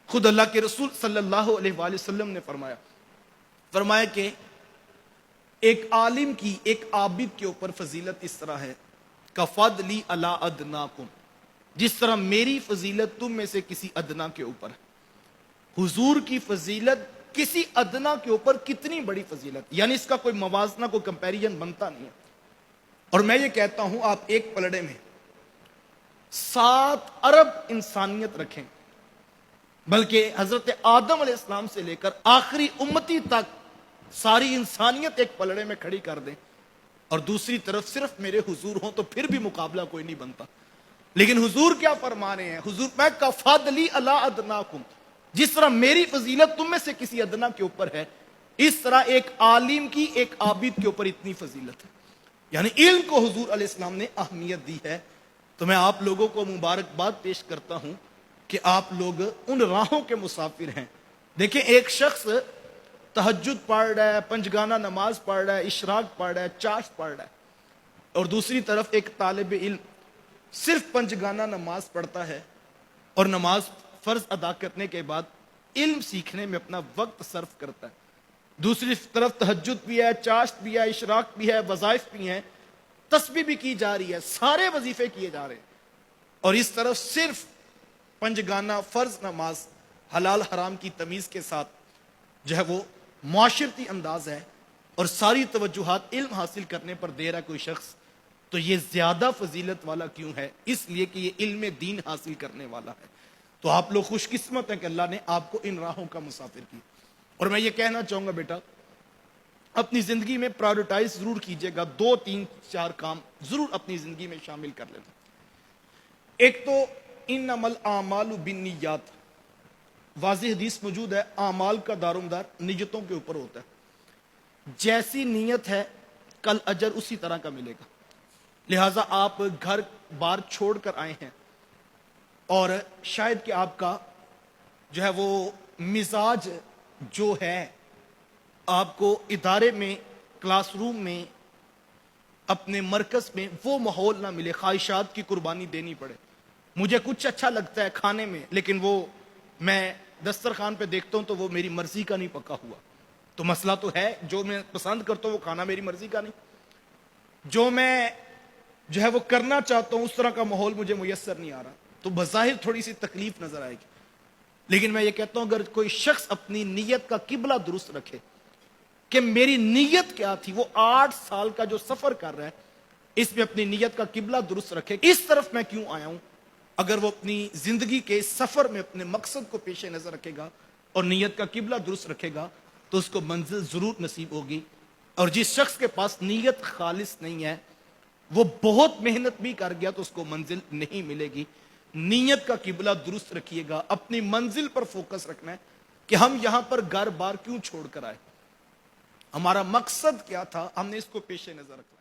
خود اللہ کے رسول صلی اللہ علیہ وآلہ وسلم نے فرمایا کہ ایک عالم کی ایک عابد کے اوپر فضیلت اس طرح ہے کفضلی علی ادناکم، جس طرح میری فضیلت تم میں سے کسی ادنا کے اوپر ہے۔ حضور کی فضیلت کسی ادنا کے اوپر کتنی بڑی فضیلت، یعنی اس کا کوئی موازنہ کوئی کمپیریزن بنتا نہیں ہے۔ اور میں یہ کہتا ہوں آپ ایک پلڑے میں 7 ارب انسانیت رکھیں، بلکہ حضرت آدم علیہ السلام سے لے کر آخری امتی تک ساری انسانیت ایک پلڑے میں کھڑی کر دیں، اور دوسری طرف صرف میرے حضور ہوں تو پھر بھی مقابلہ کوئی نہیں بنتا۔ لیکن حضور کیا فرما رہے ہیں؟ حضور میں کفضلی علی ادناکم، جس طرح میری فضیلت تم میں سے کسی ادنا کے اوپر ہے، اس طرح ایک عالم کی ایک عابد کے اوپر اتنی فضیلت ہے۔ یعنی علم کو حضور علیہ السلام نے اہمیت دی ہے۔ تو میں آپ لوگوں کو مبارکباد پیش کرتا ہوں کہ آپ لوگ ان راہوں کے مسافر ہیں۔ دیکھیں، ایک شخص تہجد پڑھ رہا ہے، پنجگانہ نماز پڑھ رہا ہے، اشراق پڑھ رہا ہے، چاشت پڑھ رہا ہے، اور دوسری طرف ایک طالب علم صرف پنجگانہ نماز پڑھتا ہے اور نماز فرض ادا کرنے کے بعد علم سیکھنے میں اپنا وقت صرف کرتا ہے۔ دوسری طرف تہجد بھی ہے، چاشت بھی ہے، اشراق بھی ہے، وظائف بھی ہیں، تسبیح بھی کی جا رہی ہے، سارے وظیفے کیے جا رہے ہیں، اور اس طرف صرف پنجگانہ فرض نماز حلال حرام کی تمیز کے ساتھ جو ہے وہ معاشرتی انداز ہے، اور ساری توجہات علم حاصل کرنے پر دے رہا ہے کوئی شخص، تو یہ زیادہ فضیلت والا کیوں ہے؟ اس لیے کہ یہ علم دین حاصل کرنے والا ہے۔ تو آپ لوگ خوش قسمت ہیں کہ اللہ نے آپ کو ان راہوں کا مسافر کی۔ اور میں یہ کہنا چاہوں گا بیٹا، اپنی زندگی میں پرائیورٹائز ضرور کیجئے گا، 2 3 4 کام ضرور اپنی زندگی میں شامل کر لینا۔ ایک تو انما الاعمال بالنیات، واضح حدیث موجود ہے، اعمال کا دارومدار نیتوں کے اوپر ہوتا ہے۔ جیسی نیت ہے کل اجر اسی طرح کا ملے گا۔ لہٰذا آپ گھر بار چھوڑ کر آئے ہیں، اور شاید کہ آپ کا جو ہے وہ مزاج جو ہے آپ کو ادارے میں، کلاس روم میں، اپنے مرکز میں وہ ماحول نہ ملے، خواہشات کی قربانی دینی پڑے۔ مجھے کچھ اچھا لگتا ہے کھانے میں، لیکن وہ میں دسترخوان پہ دیکھتا ہوں تو وہ میری مرضی کا نہیں پکا ہوا، تو مسئلہ تو ہے، جو میں پسند کرتا ہوں وہ کھانا میری مرضی کا نہیں، جو میں جو ہے وہ کرنا چاہتا ہوں اس طرح کا ماحول مجھے میسر نہیں آ رہا، تو بظاہر تھوڑی سی تکلیف نظر آئے گی۔ لیکن میں یہ کہتا ہوں اگر کوئی شخص اپنی نیت کا قبلہ درست رکھے کہ میری نیت کیا تھی، وہ 8 سال کا جو سفر کر رہا ہے اس میں اپنی نیت کا قبلہ درست رکھے، اس طرف میں کیوں آیا ہوں، اگر وہ اپنی زندگی کے سفر میں اپنے مقصد کو پیش نظر رکھے گا اور نیت کا قبلہ درست رکھے گا تو اس کو منزل ضرور نصیب ہوگی۔ اور جس شخص کے پاس نیت خالص نہیں ہے، وہ بہت محنت بھی کر گیا تو اس کو منزل نہیں ملے گی۔ نیت کا قبلہ درست رکھیے گا، اپنی منزل پر فوکس رکھنا ہے کہ ہم یہاں پر گھر بار کیوں چھوڑ کر آئے، ہمارا مقصد کیا تھا، ہم نے اس کو پیش نظر رکھنا۔